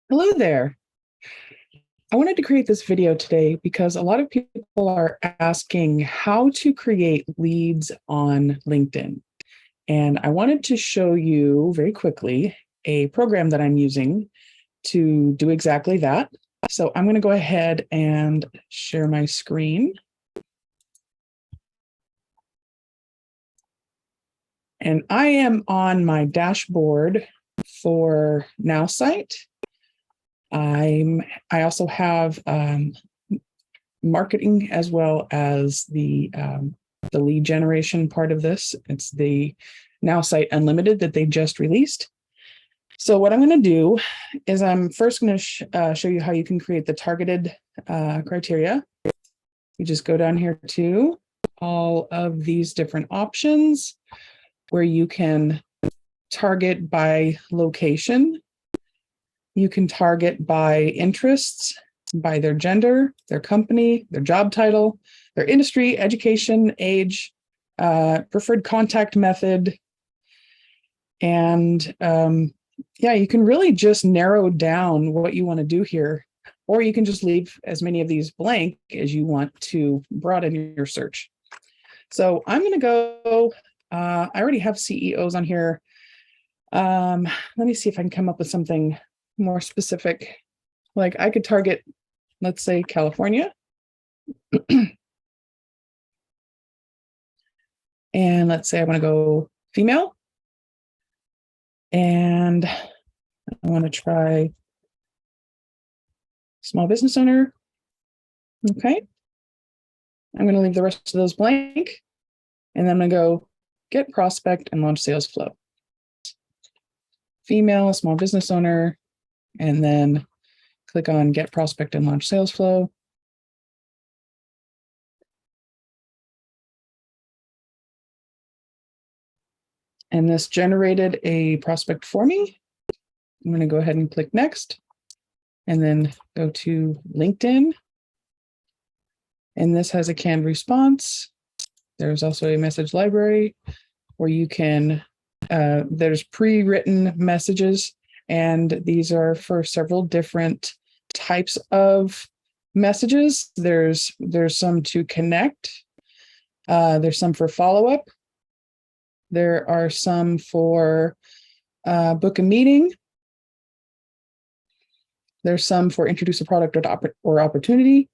Hello there. I wanted to create this video today because a lot of people are asking how to create leads on LinkedIn. And I wanted to show you very quickly a program that I'm using to do exactly that. So I'm going to go ahead and share my screen. And I am on my dashboard for Nowsite. I also have marketing as well as the lead generation part of this. It's the Nowsite Unlimited that they just released. So what I'm going to do is I'm first going to show you how you can create the targeted criteria. You just go down here to all of these different options where you can target by location. You can target by interests, by their gender, their company, their job title, their industry, education, age, preferred contact method. And yeah, you can really just narrow down what you want to do here, or you can just leave as many of these blank as you want to broaden your search. So I'm going to go, I already have CEOs on here. Let me see if I can come up with something more specific. Like I could target, let's say, California. And let's say I want to go female. And I want to try small business owner. Okay. I'm going to leave the rest of those blank. And then I'm going to go get prospect and launch sales flow. Female, small business owner, and then click on get prospect and launch sales flow. And this generated a prospect for me. I'm going to go ahead and click next and then go to LinkedIn. And this has a canned response. There's also a message library where you can, there's pre-written messages, and these are for several different types of messages. There's some to connect. There's some for follow-up. There are some for book a meeting. There's some for introduce a product or opportunity.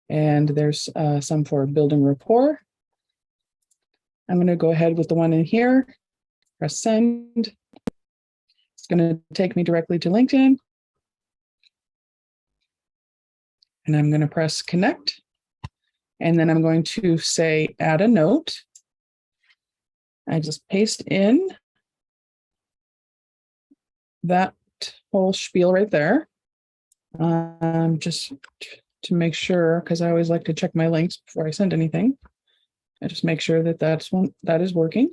And there's some for building rapport. I'm going to go ahead with the one in here, press send. It's going to take me directly to LinkedIn. And I'm going to press connect. And then I'm going to say add a note. I just paste in that whole spiel right there. Just to make sure, because I always like to check my links before I send anything. I just make sure that that is working.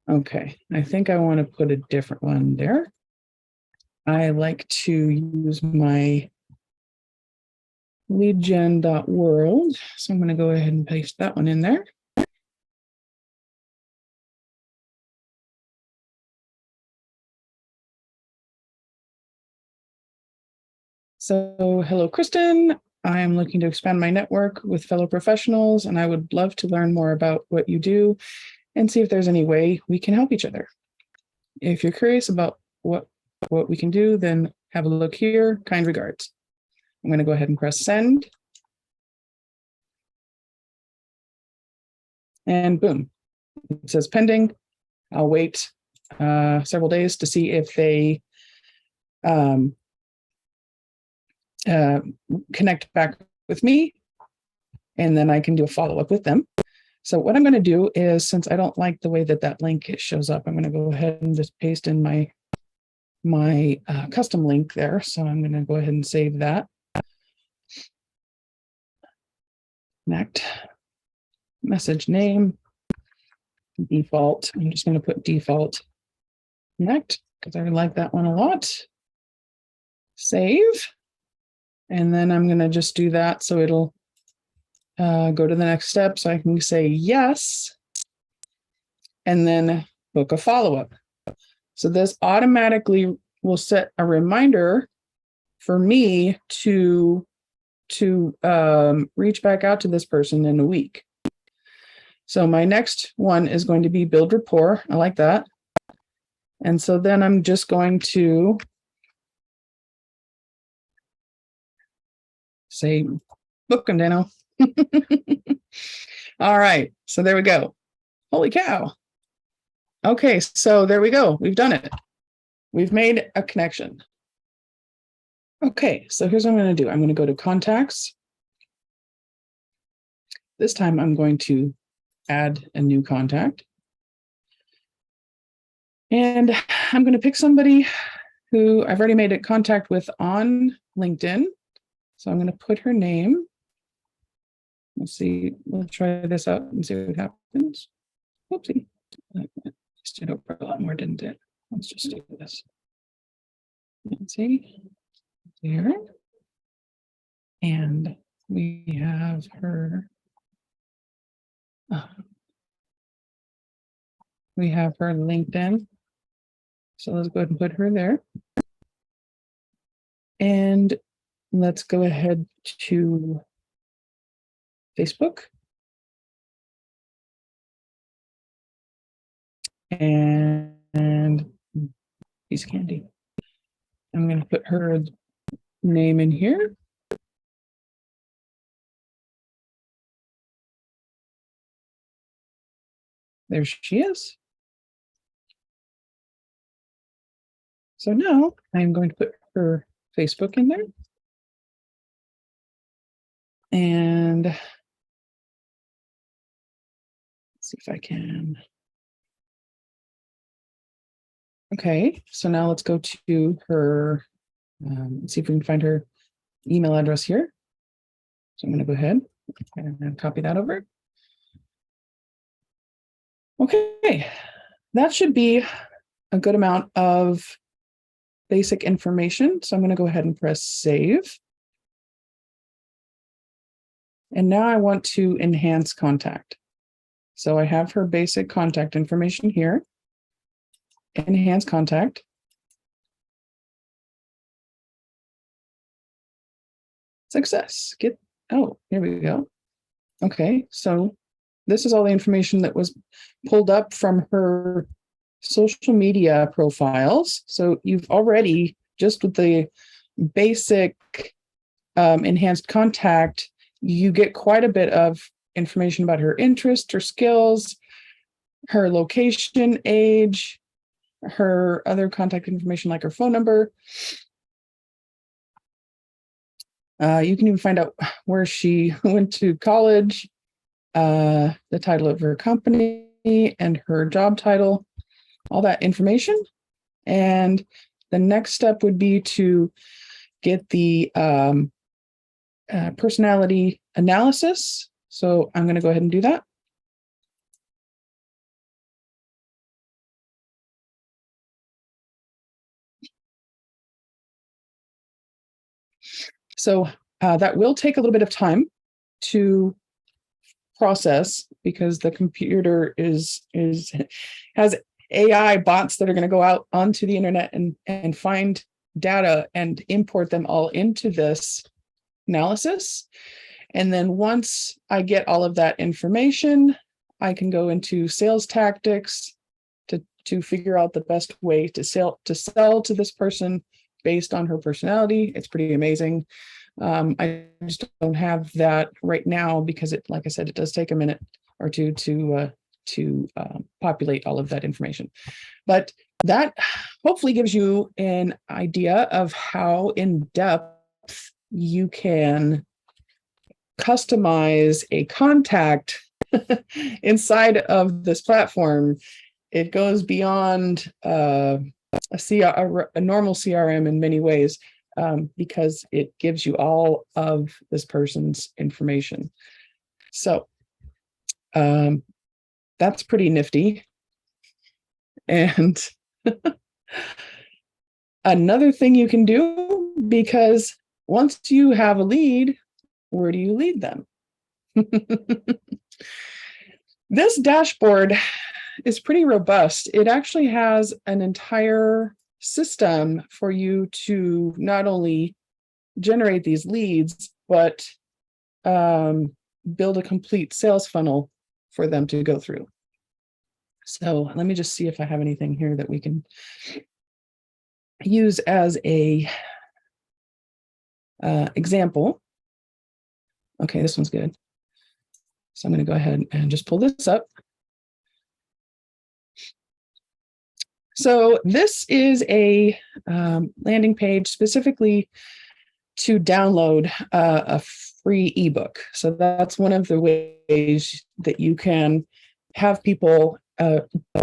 Okay, I think I want to put a different one there. I like to use my leadgen.world. So I'm going to go ahead and paste that one in there. So hello, Kristen. I'm looking to expand my network with fellow professionals, and I would love to learn more about what you do and see if there's any way we can help each other. If you're curious about what we can do, then have a look here. Kind regards. I'm going to go ahead and press send. And boom, it says pending. I'll wait several days to see if they connect back with me, and then I can do a follow-up with them. So what I'm going to do is, since I don't like the way that link shows up, I'm going to go ahead and just paste in my custom link there. So I'm going to go ahead and save that. Connect. Message name. Default. I'm just going to put default connect because I like that one a lot. Save. And then I'm going to just do that so it'll go to the next step. So I can say yes, and then book a follow-up. So this automatically will set a reminder for me to reach back out to this person in a week. So my next one is going to be build rapport. I like that. And so then I'm just going to say, book them, Dano. All right. So there we go. Holy cow. Okay. So there we go. We've done it. We've made a connection. Okay. So here's what I'm going to do. I'm going to go to contacts. This time I'm going to add a new contact. And I'm going to pick somebody who I've already made a contact with on LinkedIn. So I'm going to put her name. Let's see. We'll try this out and see what happens. Whoopsie. Just did over a lot more, didn't it? Let's just do this. Let's see. Here. And we have her. We have her LinkedIn. So let's go ahead and put her there. And let's go ahead to Facebook. And piece of candy. I'm going to put her name in here. There she is. So now I'm going to put her Facebook in there. And let's see if I can. Okay, so now let's go to her, see if we can find her email address here. So I'm going to go ahead and copy that over. Okay, that should be a good amount of basic information. So I'm going to go ahead and press save. And now I want to enhance contact. So I have her basic contact information here. Enhance contact. Success. Oh, here we go. Okay, so this is all the information that was pulled up from her social media profiles. So you've already, just with the basic enhanced contact, you get quite a bit of information about her interests, her skills, her location, age, her other contact information like her phone number. You can even find out where she went to college, the title of her company and her job title, all that information. And the next step would be to get the personality analysis. So I'm going to go ahead and do that. So that will take a little bit of time to process because the computer has AI bots that are going to go out onto the internet and find data and import them all into this analysis. And then once I get all of that information, I can go into sales tactics to figure out the best way to sell to this person based on her personality. It's pretty amazing. I just don't have that right now because like I said, it does take a minute or two to populate all of that information. But that hopefully gives you an idea of how in depth you can customize a contact inside of this platform. It goes beyond a normal CRM in many ways because it gives you all of this person's information. So that's pretty nifty. And another thing you can do, because once you have a lead, where do you lead them? This dashboard is pretty robust. It actually has an entire system for you to not only generate these leads, but build a complete sales funnel for them to go through. So let me just see if I have anything here that we can use as a example. Okay, this one's good. So I'm going to go ahead and just pull this up. So this is a landing page specifically to download a free ebook. So that's one of the ways that you can have people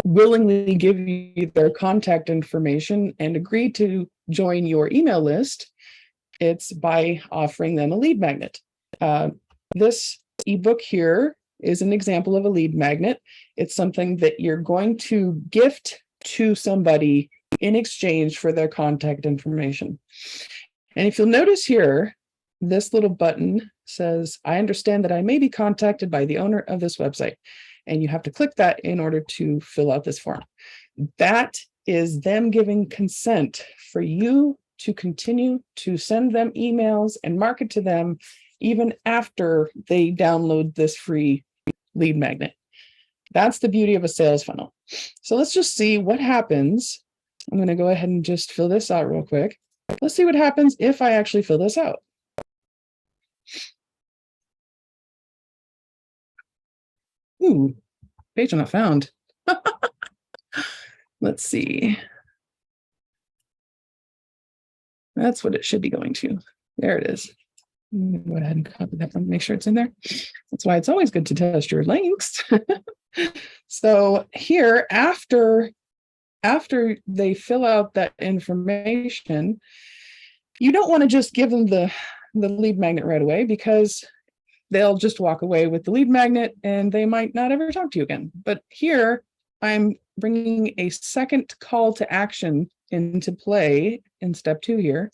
willingly give you their contact information and agree to join your email list. It's by offering them a lead magnet. This ebook here is an example of a lead magnet. It's something that you're going to gift to somebody in exchange for their contact information. And if you'll notice here, this little button says, I understand that I may be contacted by the owner of this website. And you have to click that in order to fill out this form. That is them giving consent for you to continue to send them emails and market to them even after they download this free lead magnet. That's the beauty of a sales funnel. So let's just see what happens. I'm going to go ahead and just fill this out real quick. Let's see what happens if I actually fill this out. Ooh, page not found. Let's see. That's what it should be going to. There it is. I'm going to go ahead and copy that one, make sure it's in there. That's why it's always good to test your links. So here, after they fill out that information, you don't want to just give them the lead magnet right away, because they'll just walk away with the lead magnet and they might not ever talk to you again. But here, I'm bringing a second call to action into play in step 2 here,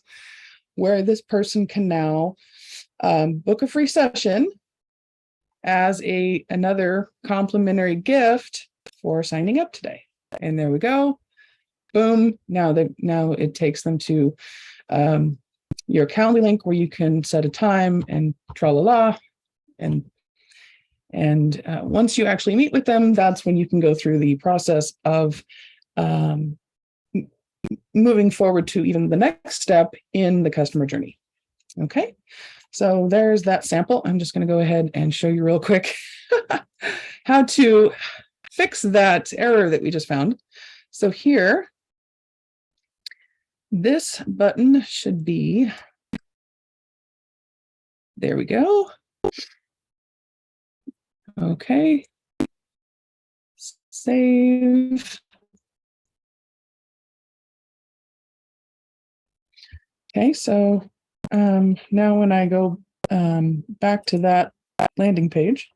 where this person can now book a free session as another complimentary gift for signing up today. And there we go. Boom. Now it takes them to your Calendly link where you can set a time and tra-la-la. And once you actually meet with them, that's when you can go through the process of moving forward to even the next step in the customer journey. Okay, so there's that sample. I'm just going to go ahead and show you real quick how to fix that error that we just found. So here, this button should be, there we go. Okay, save. Okay, so now when I go back to that landing page,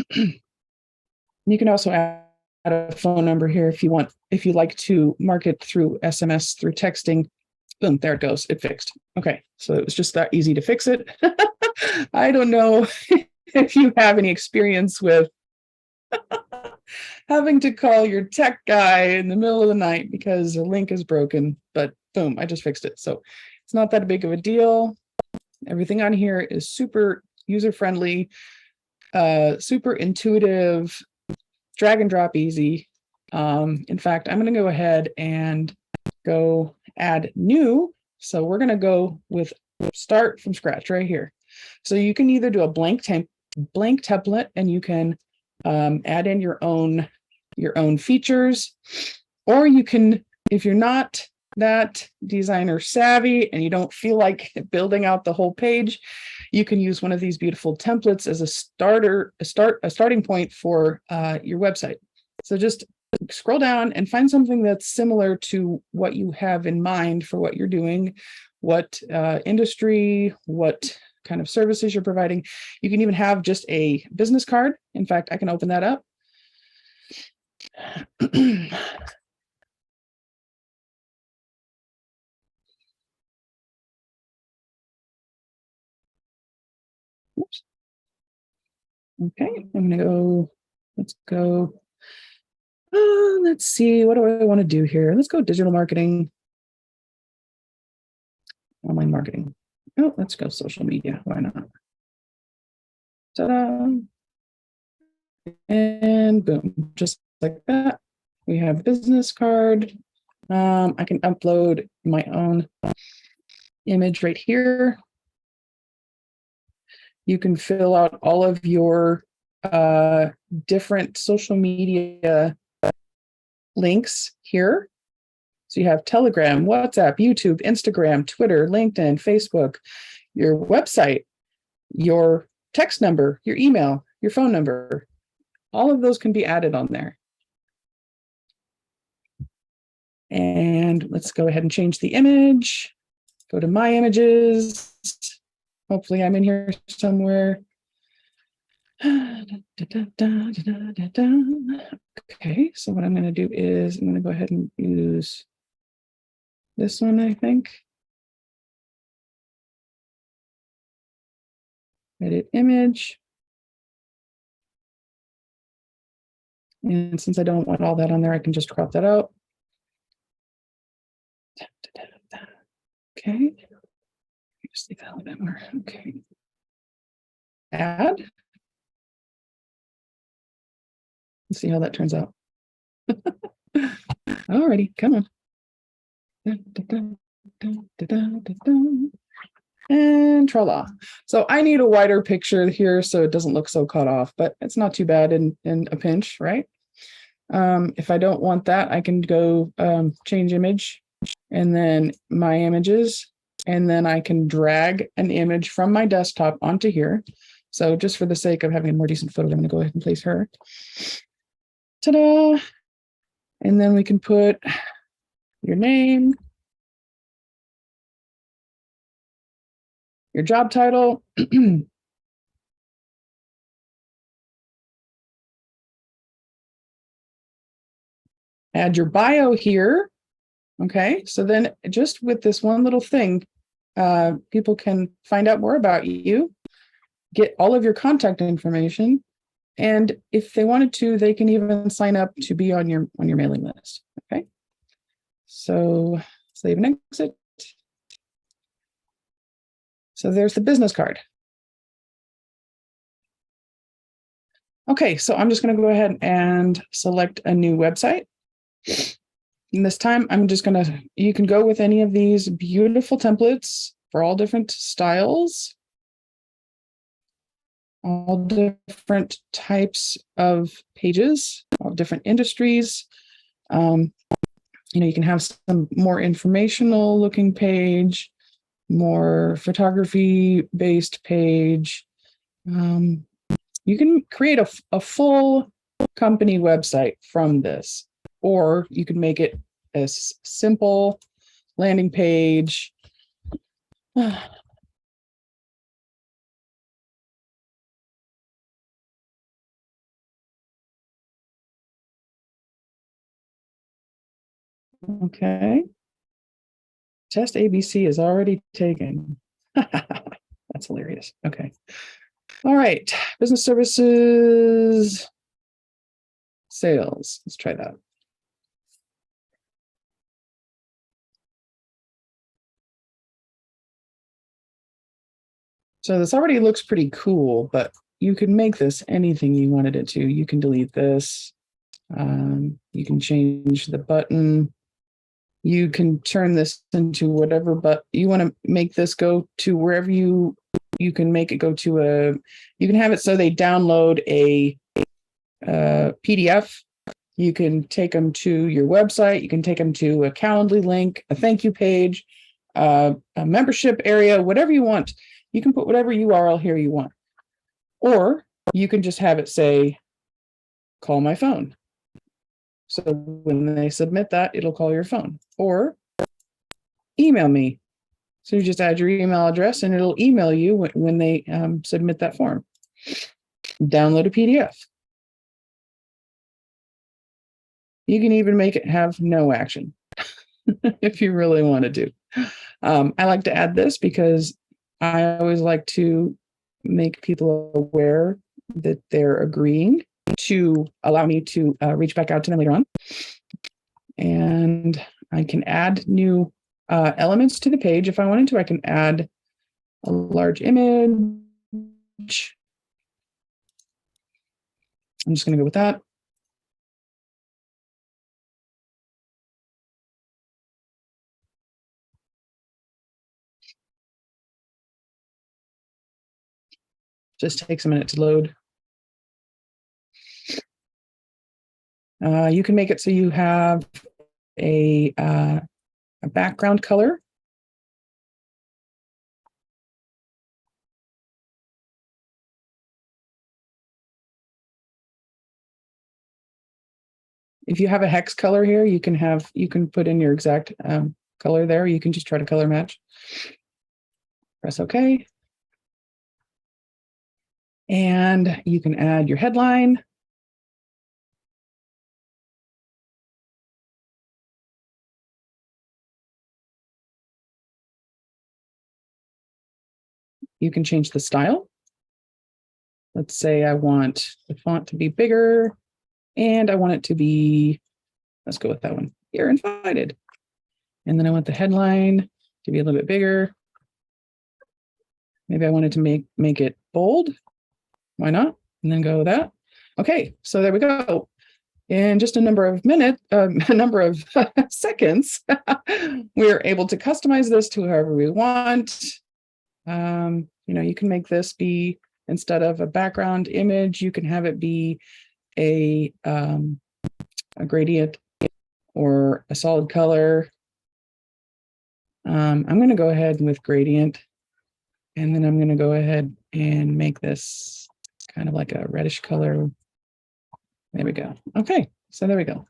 you can also add a phone number here if you like to market through SMS, through texting. Boom, there it goes. It fixed. Okay, so it was just that easy to fix it. I don't know if you have any experience with having to call your tech guy in the middle of the night because a link is broken, but boom, I just fixed it. So it's not that big of a deal. Everything on here is super user-friendly, super intuitive, drag and drop easy. In fact, I'm going to go ahead and go add new. So we're going to go with start from scratch right here. So you can either do a blank template and you can add in your own features, or you can, if you're not that designer savvy and you don't feel like building out the whole page, you can use one of these beautiful templates as a starting point for your website. So just scroll down and find something that's similar to what you have in mind for what you're doing, what industry, what kind of services you're providing. You can even have just a business card. In fact, I can open that up. Oops. Okay, I'm gonna go, let's go. Let's see, what do I want to do here? Let's go digital marketing, online marketing. Oh, let's go social media. Why not? Ta-da. And boom, just like that. We have business card. I can upload my own image right here. You can fill out all of your different social media links here. So you have Telegram, WhatsApp, YouTube, Instagram, Twitter, LinkedIn, Facebook, your website, your text number, your email, your phone number. All of those can be added on there. And let's go ahead and change the image. Go to my images. Hopefully I'm in here somewhere. Okay, so what I'm going to do is I'm going to go ahead and use this one, I think. Edit image. And since I don't want all that on there, I can just crop that out. Okay. Just leave that a little bit more. Okay. Add. Let's see how that turns out. Alrighty, come on. And tra-la. So I need a wider picture here so it doesn't look so cut off, but it's not too bad in a pinch, right? If I don't want that, I can go change image and then my images, and then I can drag an image from my desktop onto here. So just for the sake of having a more decent photo, I'm going to go ahead and place her. Ta-da! And then we can put your name, your job title, add your bio here. Okay, so then just with this one little thing, people can find out more about you, get all of your contact information, and if they wanted to, they can even sign up to be on your mailing list. Okay, so save and exit. So there's the business card. Okay, so I'm just going to go ahead and select a new website. And this time I'm just going to, you can go with any of these beautiful templates for all different styles, all different types of pages, all different industries. You can have some more informational looking page, more photography based page. You can create a full company website from this, or you can make it a simple landing page. Okay. Test ABC is already taken. That's hilarious. Okay. All right. Business services, sales. Let's try that. So this already looks pretty cool, but you can make this anything you wanted it to. You can delete this. You can change the button. You can turn this into whatever, but you want to make this go to wherever you can make it go to you can have it so they download a PDF. You can take them to your website. You can take them to a Calendly link, a thank you page, a membership area, whatever you want. You can put whatever URL here you want. Or you can just have it say, call my phone. So when they submit that, it'll call your phone. Or email me. So you just add your email address and it'll email you when they submit that form. Download a PDF. You can even make it have no action if you really want to do. I like to add this because I always like to make people aware that they're agreeing to allow me to reach back out to them later on. And I can add new elements to the page. If I wanted to, I can add a large image. I'm just going to go with that. Just takes a minute to load. You can make it so you have a background color. If you have a hex color here, you can put in your exact color there. You can just try to color match. Press OK. And you can add your headline. You can change the style. Let's say I want the font to be bigger and I want it to be, let's go with that one. You're invited. And then I want the headline to be a little bit bigger. Maybe I wanted to make it bold. Why not? And then go with that. Okay, so there we go. In just a number of minutes, a number of seconds, we are able to customize this to however we want. You can make this be, instead of a background image, you can have it be a gradient or a solid color. I'm going to go ahead with gradient, and then I'm going to go ahead and make this kind of like a reddish color. There we go. Okay, so there we go.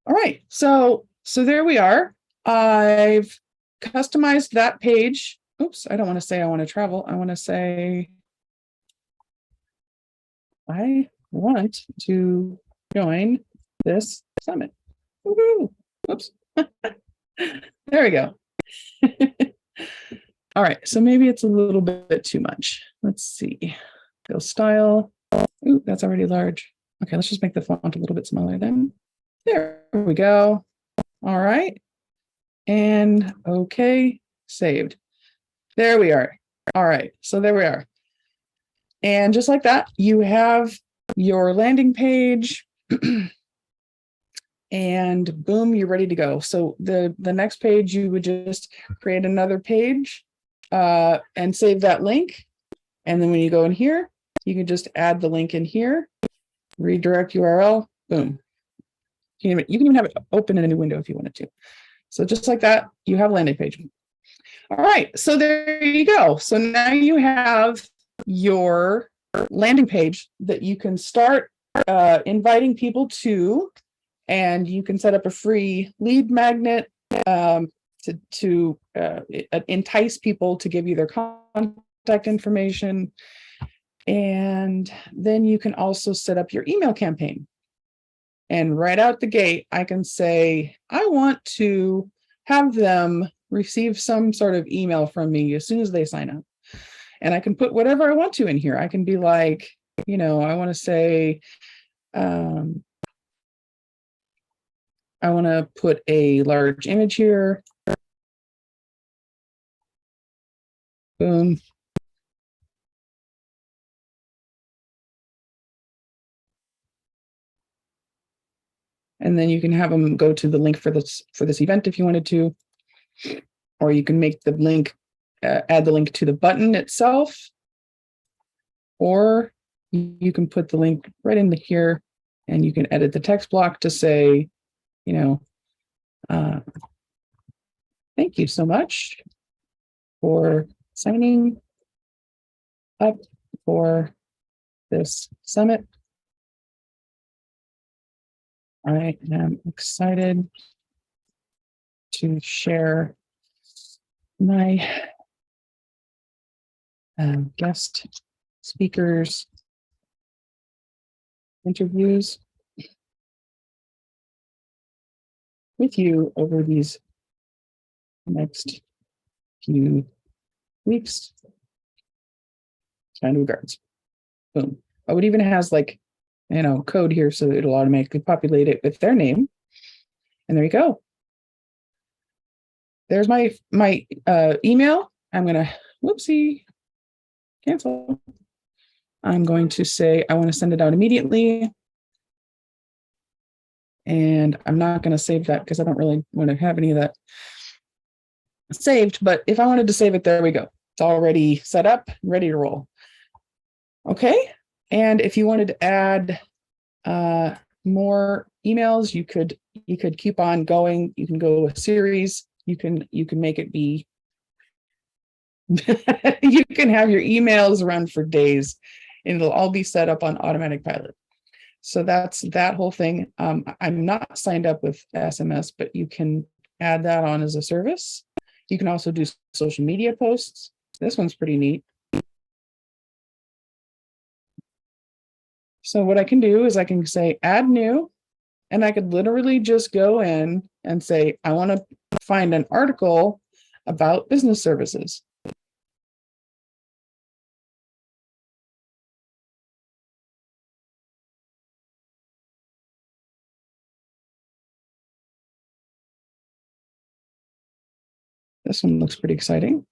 All right, so there we are. I've customized that page. Oops, I don't want to say I want to travel. I want to say I want to join this summit. Woohoo! Oops. There we go. All right, so maybe it's a little bit too much. Let's see. Go style. Ooh, that's already large. Okay, let's just make the font a little bit smaller then. There we go. All right. And okay, saved. There we are. All right, so there we are. And just like that, you have your landing page. And boom, you're ready to go. So the next page, you would just create another page and save that link. And then when you go in here, you can just add the link in here, redirect URL, boom. You can even have it open in a new window if you wanted to. So just like that, you have a landing page. All right, so there you go. So now you have your landing page that you can start inviting people to, and you can set up a free lead magnet to entice people to give you their contact information. And then you can also set up your email campaign. And right out the gate, I can say, I want to have them receive some sort of email from me as soon as they sign up. And I can put whatever I want to in here. I can be like, I want to say, I want to put a large image here. Boom. And then you can have them go to the link for this event if you wanted to, or you can make the link, add the link to the button itself, or you can put the link right in here, and you can edit the text block to say, thank you so much for signing up for this summit. I am excited to share my guest speakers interviews with you over these next few weeks. Kind regards. Boom. Oh, it even has like, code here, so it'll automatically populate it with their name. And there you go. There's my email. I'm gonna, whoopsie, cancel. I'm going to say I want to send it out immediately. And I'm not going to save that because I don't really want to have any of that saved. But if I wanted to save it, there we go. It's already set up, ready to roll. Okay. And if you wanted to add more emails, you could keep on going. You can go a series. You can make it be. You can have your emails run for days, and it'll all be set up on automatic pilot. So that's that whole thing. I'm not signed up with SMS, but you can add that on as a service. You can also do social media posts. This one's pretty neat. So what I can do is I can say add new, and I could literally just go in and say, I want to find an article about business services. This one looks pretty exciting.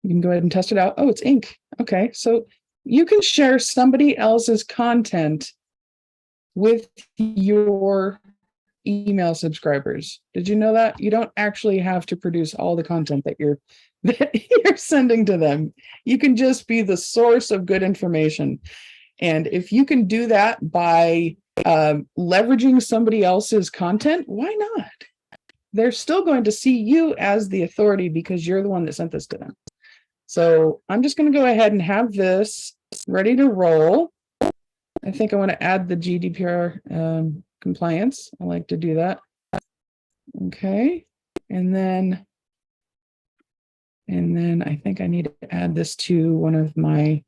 You can go ahead and test it out. Oh, it's ink. Okay, so you can share somebody else's content with your email subscribers. Did you know that? You don't actually have to produce all the content that you're sending to them. You can just be the source of good information. And if you can do that by leveraging somebody else's content, why not? They're still going to see you as the authority because you're the one that sent this to them. So I'm just going to go ahead and have this ready to roll. I think I want to add the GDPR compliance. I like to do that. Okay. And then I think I need to add this to one of my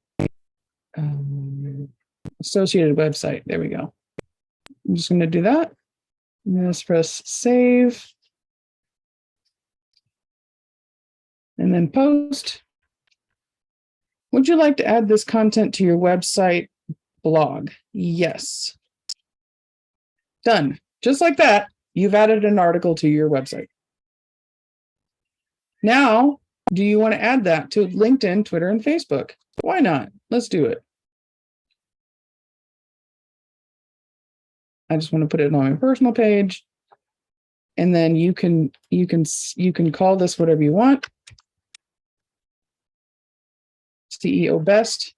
associated website. There we go. I'm just going to do that. Let's press save. And then post. Would you like to add this content to your website blog? Yes. Done. Just like that, you've added an article to your website. Now, do you want to add that to LinkedIn, Twitter, and Facebook? Why not? Let's do it. I just want to put it on my personal page. And then you can call this whatever you want. CEO Best.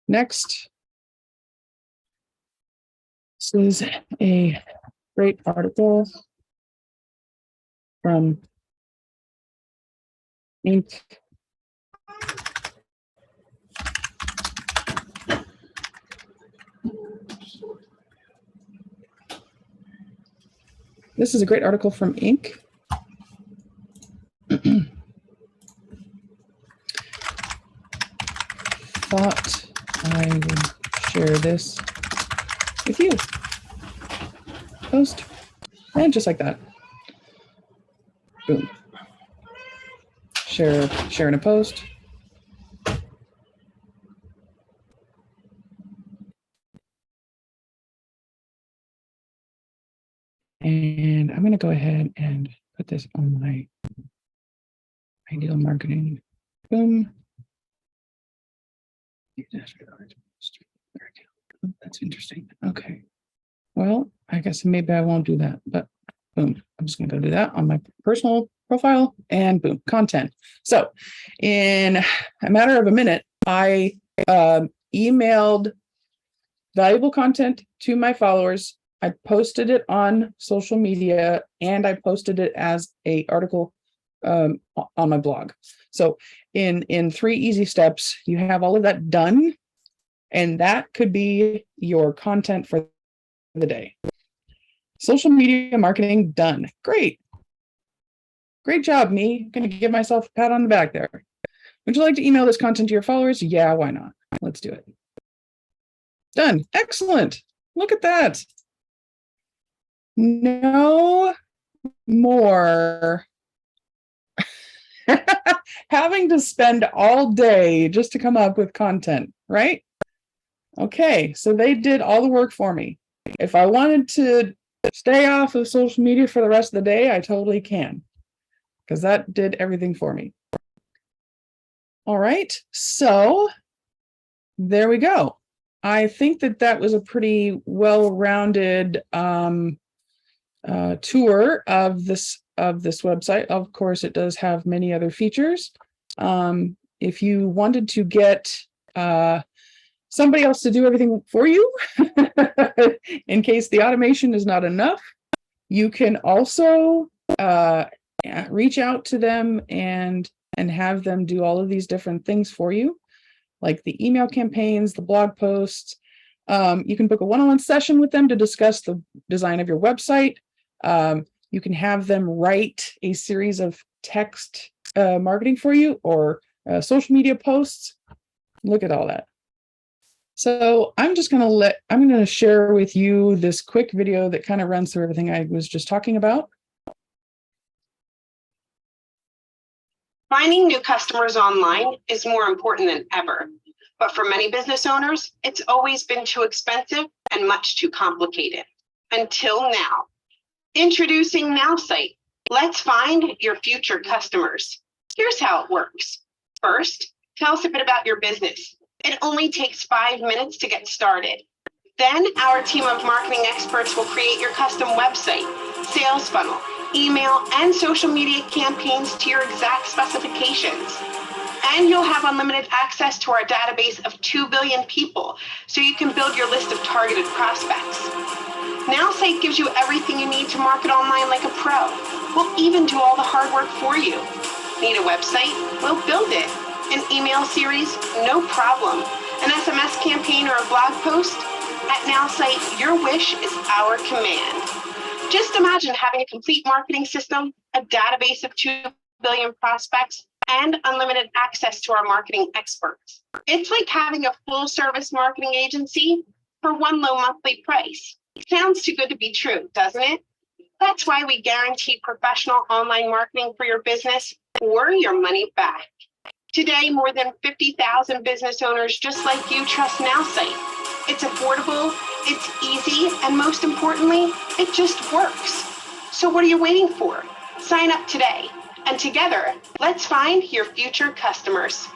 Next. This is a great article from Inc. This is a great article from Inc. Thought I would share this with you. Post. And just like that. Boom. Share in a post. And I'm going to go ahead and put this on my ideal marketing. Boom. That's interesting. Okay. Well, I guess maybe I won't do that, but boom. I'm just going to go do that on my personal profile and boom, content. So in a matter of a minute, I emailed valuable content to my followers. I posted it on social media and I posted it as an article on my blog. So in 3 easy steps, you have all of that done, and that could be your content for the day. Social media marketing done. Great job, me. I'm going to give myself a pat on the back there. Would you like to email this content to your followers? Yeah, why not? Let's do it. Done. Excellent. Look at that. No more having to spend all day just to come up with content, right? Okay, so they did all the work for me. If I wanted to stay off of social media for the rest of the day, I totally can, because that did everything for me. All right, so there we go. I think that that was a pretty well-rounded tour of this website. Of course, it does have many other features. If you wanted to get somebody else to do everything for you, in case the automation is not enough, you can also reach out to them and have them do all of these different things for you, like the email campaigns, the blog posts. You can book a one-on-one session with them to discuss the design of your website. You can have them write a series of text marketing for you, or social media posts. Look at all that. So I'm going to share with you this quick video that kind of runs through everything I was just talking about. Finding new customers online is more important than ever, but for many business owners, it's always been too expensive and much too complicated. Until now. Introducing Nowsite. Let's find your future customers. Here's how it works. First, tell us a bit about your business. It only takes 5 minutes to get started. Then our team of marketing experts will create your custom website, sales funnel, email, and social media campaigns to your exact specifications. And you'll have unlimited access to our database of 2 billion people, so you can build your list of targeted prospects. Nowsite gives you everything you need to market online like a pro. We'll even do all the hard work for you. Need a website? We'll build it. An email series? No problem. An SMS campaign or a blog post? At Nowsite, your wish is our command. Just imagine having a complete marketing system, a database of 2 billion prospects, and unlimited access to our marketing experts. It's like having a full-service marketing agency for one low monthly price. Sounds too good to be true, doesn't it? That's why we guarantee professional online marketing for your business or your money back. Today, more than 50,000 business owners just like you trust Nowsite. It's affordable, it's easy, and most importantly, it just works. So what are you waiting for? Sign up today, and together, let's find your future customers.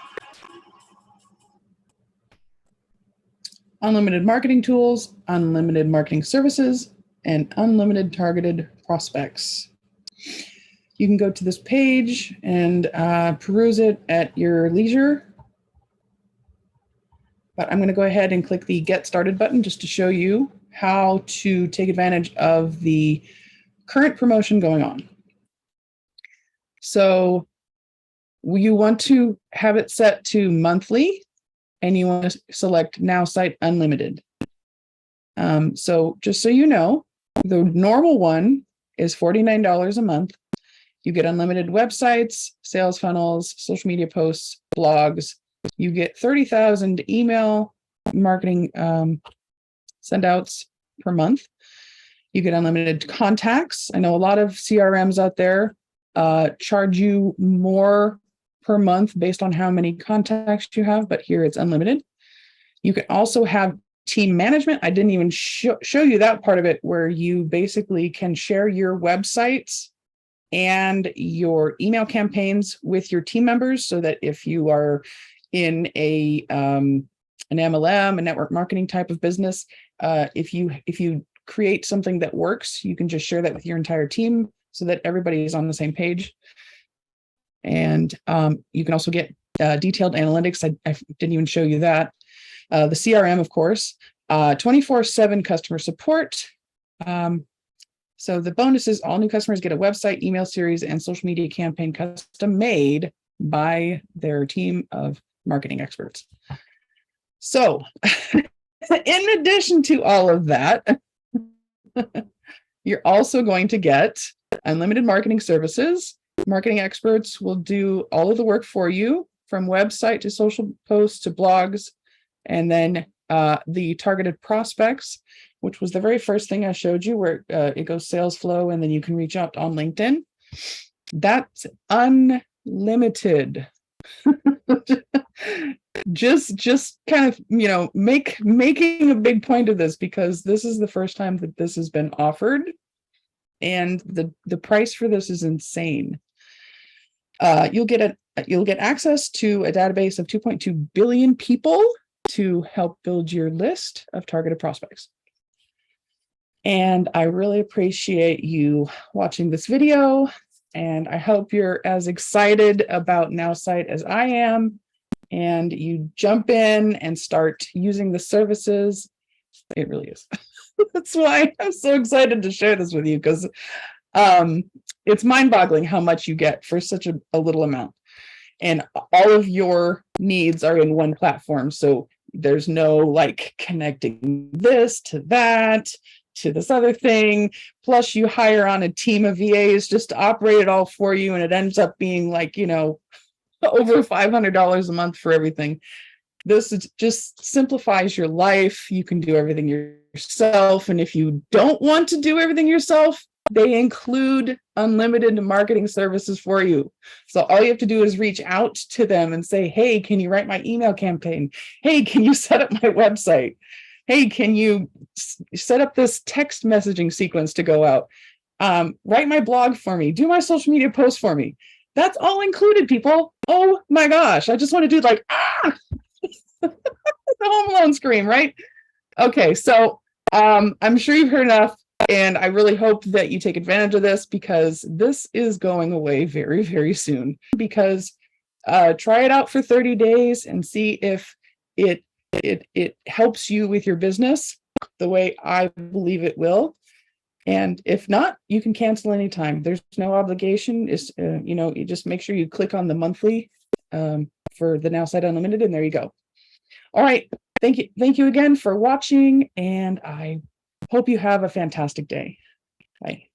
Unlimited marketing tools, unlimited marketing services, and unlimited targeted prospects. You can go to this page and peruse it at your leisure. But I'm going to go ahead and click the Get Started button just to show you how to take advantage of the current promotion going on. So you want to have it set to monthly, and you want to select Nowsite Unlimited. So just so you know, the normal one is $49 a month. You get unlimited websites, sales funnels, social media posts, blogs. You get 30,000 email marketing send outs per month. You get unlimited contacts. I know a lot of CRMs out there charge you more per month based on how many contacts you have, but here it's unlimited. You can also have team management. I didn't even show you that part of it, where you basically can share your websites and your email campaigns with your team members, so that if you are in an MLM, a network marketing type of business, if you create something that works, you can just share that with your entire team so that everybody is on the same page. And you can also get detailed analytics. I didn't even show you that. The CRM, of course, 24/7 customer support. So the bonus is all new customers get a website, email series, and social media campaign custom made by their team of marketing experts. So in addition to all of that, you're also going to get unlimited marketing services. Marketing experts will do all of the work for you, from website to social posts to blogs, and then the targeted prospects, which was the very first thing I showed you, where it goes sales flow, and then you can reach out on LinkedIn. That's unlimited. Just kind of, making a big point of this, because this is the first time that this has been offered, and the price for this is insane. You'll get access to a database of 2.2 billion people to help build your list of targeted prospects. And I really appreciate you watching this video, and I hope you're as excited about Nowsite as I am, and you jump in and start using the services. It really is. That's why I'm so excited to share this with you, because it's mind-boggling how much you get for such a little amount. And all of your needs are in one platform. So there's no like connecting this to that, to this other thing. Plus you hire on a team of VAs just to operate it all for you. And it ends up being like, over $500 a month for everything. This just simplifies your life. You can do everything yourself. And if you don't want to do everything yourself, they include unlimited marketing services for you. So all you have to do is reach out to them and say, hey, can you write my email campaign? Hey, can you set up my website? Hey, can you set up this text messaging sequence to go out? Write my blog for me. Do my social media posts for me. That's all included, people. Oh my gosh. I just want to do like, the Home Alone scream, right? Okay, so I'm sure you've heard enough. And I really hope that you take advantage of this, because this is going away very, very soon. Because try it out for 30 days and see if it helps you with your business the way I believe it will. And if not, you can cancel anytime. There's no obligation. It's you just make sure you click on the monthly for the Nowsite Unlimited, and there you go. All right. Thank you again for watching, and I hope you have a fantastic day. Bye.